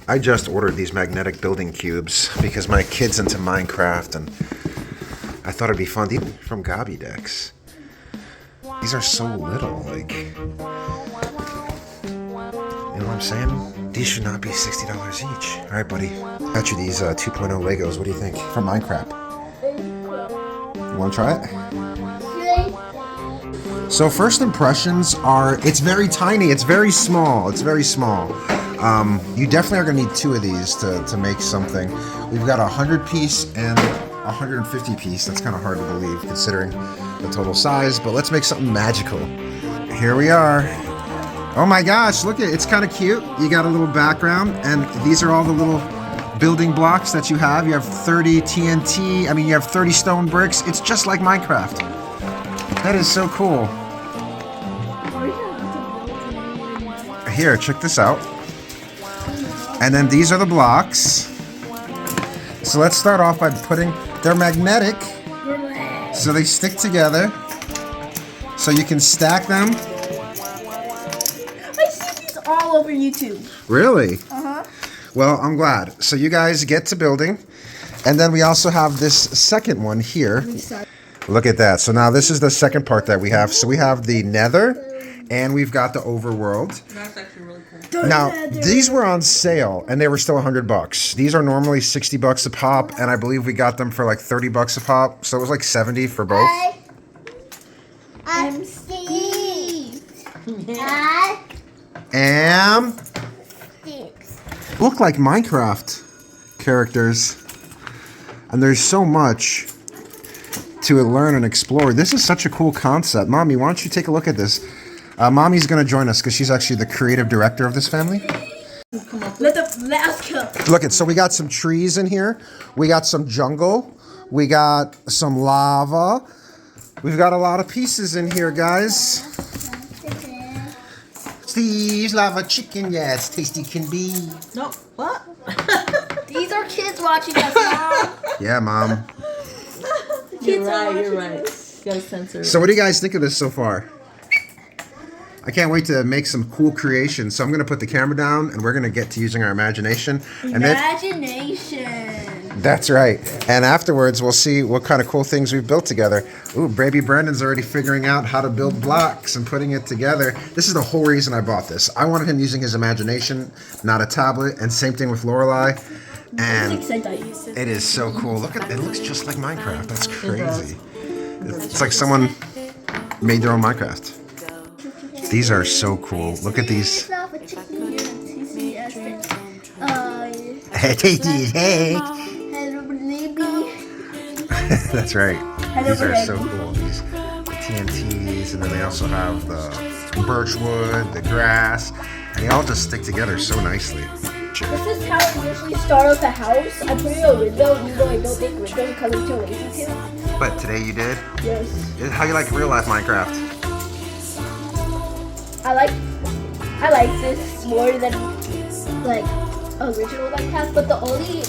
I just ordered these magnetic building cubes because my kid's into Minecraft and I thought it'd be fun. These are from GobiDex. These are so little, like, you know what I'm saying? These should not be $60 each. All right, buddy. Got you these 2.0 Legos. What do you think? From Minecraft. You want to try it? So first impressions are, it's very tiny. It's very small. It's very small. You definitely are going to need 2 of these to make something. We've got a 100-piece and a 150-piece. That's kind of hard to believe considering the total size, but let's make something magical. Here we are. Oh my gosh, look at it. It's kind of cute. You got a little background, and these are all the little building blocks that you have. You have 30 TNT. I mean, you have 30 stone bricks. It's just like Minecraft. That is so cool. Here, check this out. And then these are the blocks. So let's start off by putting, they're magnetic, so they stick together. So you can stack them. I see these all over YouTube. Really? Uh-huh. Well, I'm glad. So you guys get to building. And then we also have this second one here. Look at that. So now this is the second part that we have. So we have the Nether and we've got the overworld. That's actually really cool. Now, these were on sale and they were still $100. These are normally $60 a pop, and I believe we got them for like $30 a pop. So it was like 70 for both. I'm Steve. And look like Minecraft characters. And there's so much to learn and explore. This is such a cool concept. Mommy, why don't you take a look at this? Mommy's going to join us because she's actually the creative director of this family. Let's go. Look at, so we got some trees in here. We got some jungle. We got some lava. We've got a lot of pieces in here, guys. Steve's lava chicken. Yeah, it's tasty can be. No, what? These are kids watching us now. Yeah, Mom. You're right. You gotta censor it. So what do you guys think of this so far? I can't wait to make some cool creations. So I'm going to put the camera down and we're going to get to using our imagination. Imagination. That's right. And afterwards, we'll see what kind of cool things we've built together. Ooh, baby Brandon's already figuring out how to build blocks and putting it together. This is the whole reason I bought this. I wanted him using his imagination, not a tablet. And same thing with Lorelai. And it is so cool. Look at it. It looks just like Minecraft. That's crazy. It's like someone made their own Minecraft. These are so cool. Look at these. Hey. That's right. These are so cool. These the TNTs, and then they also have the birchwood, the grass, and they all just stick together so nicely. This is how I usually start out the house. I put in a window, even though I don't make windows because I'm too lazy to. But today you did? Yes. How you like real life Minecraft? I like this more than like original Minecraft, but the only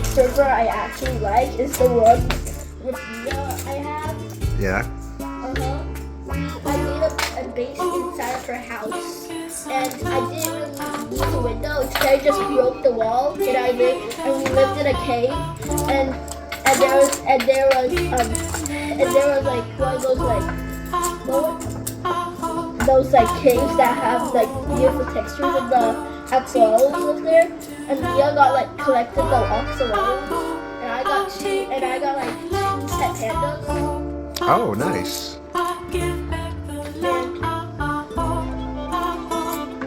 server I actually like is the one with Mia I have. Yeah. I made a base inside of her house, and I didn't really use a window. Instead, I just broke the wall, and we lived in a cave, and there was like one of those like caves that have like beautiful textures, and the axolotls live there, and Mia got like collected the axolotls, and I got like 2 pet pandas. Oh, nice.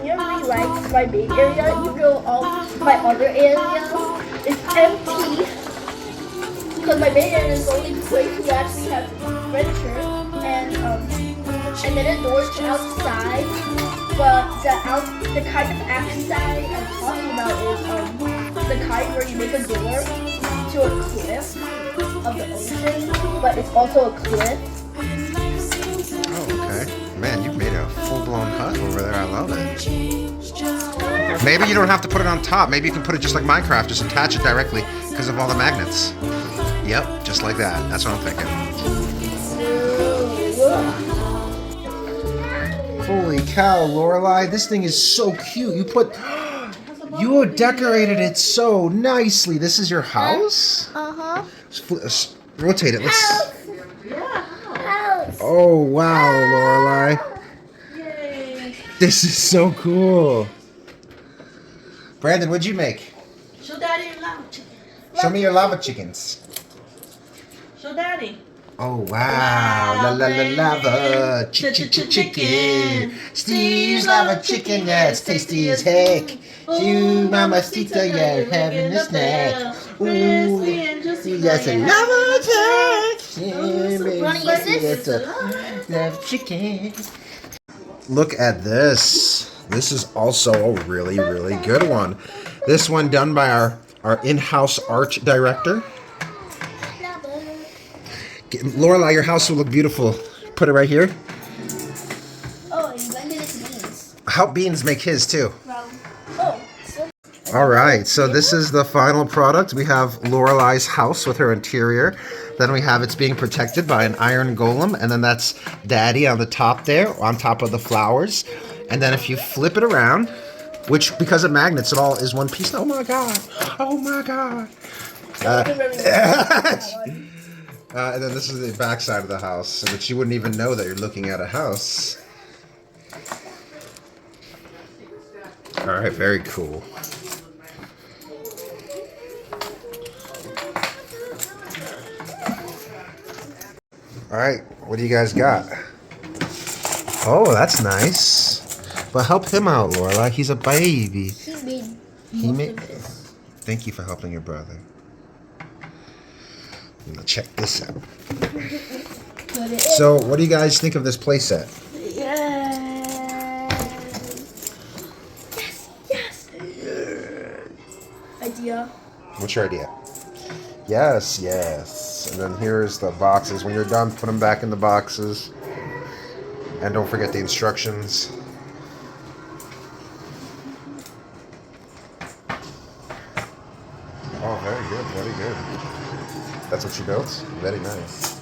Mia really likes my main area, even though all my other areas is empty. Because my main area is the only place we actually have furniture, and then the doors to outside. But the kind of outside I'm talking about is the kind where you make a door to a cliff of the ocean, but it's also a cliff. Oh, okay. Man, you made a full-blown hut over there. I love it. Maybe you don't have to put it on top. Maybe you can put it just like Minecraft. Just attach it directly because of all the magnets. Yep, just like that. That's what I'm thinking. Holy cow, Lorelai, this thing is so cute. You decorated it so nicely. This is your house? Let's rotate it. Let's. House. Oh wow, Lorelai. Yay. This is so cool. Brandon, what'd you make? Show Daddy your lava chicken. Show me your lava chickens. Show Daddy. Oh wow, la la la lava chicken. Steve's lava chicken, yeah, it's tasty as heck. You mamacita, yeah, having a snack. Ooh, that's a lava chicken. It's a lava chicken. Look at this. This is also a really, really good one. This one done by our in-house art director. Lorelai, your house will look beautiful. Put it right here. Oh, and when did it beans? How Beans make his too. Oh, All right, so this is the final product. We have Lorelai's house with her interior. Then we have it's being protected by an iron golem, and then that's Daddy on the top there, on top of the flowers. And then if you flip it around, which because of magnets, it all is one piece. Oh my god! Oh my god! And then this is the back side of the house, which you wouldn't even know that you're looking at a house. All right, very cool. All right, what do you guys got? Oh, that's nice. But help him out, Lorelai. He's a baby. he made Thank you for helping your brother. Check this out. So, what do you guys think of this playset? Yes. Idea. What's your idea? Yes. And then here's the boxes. When you're done, put them back in the boxes. And don't forget the instructions. Oh, very good. That's what you built? Very nice.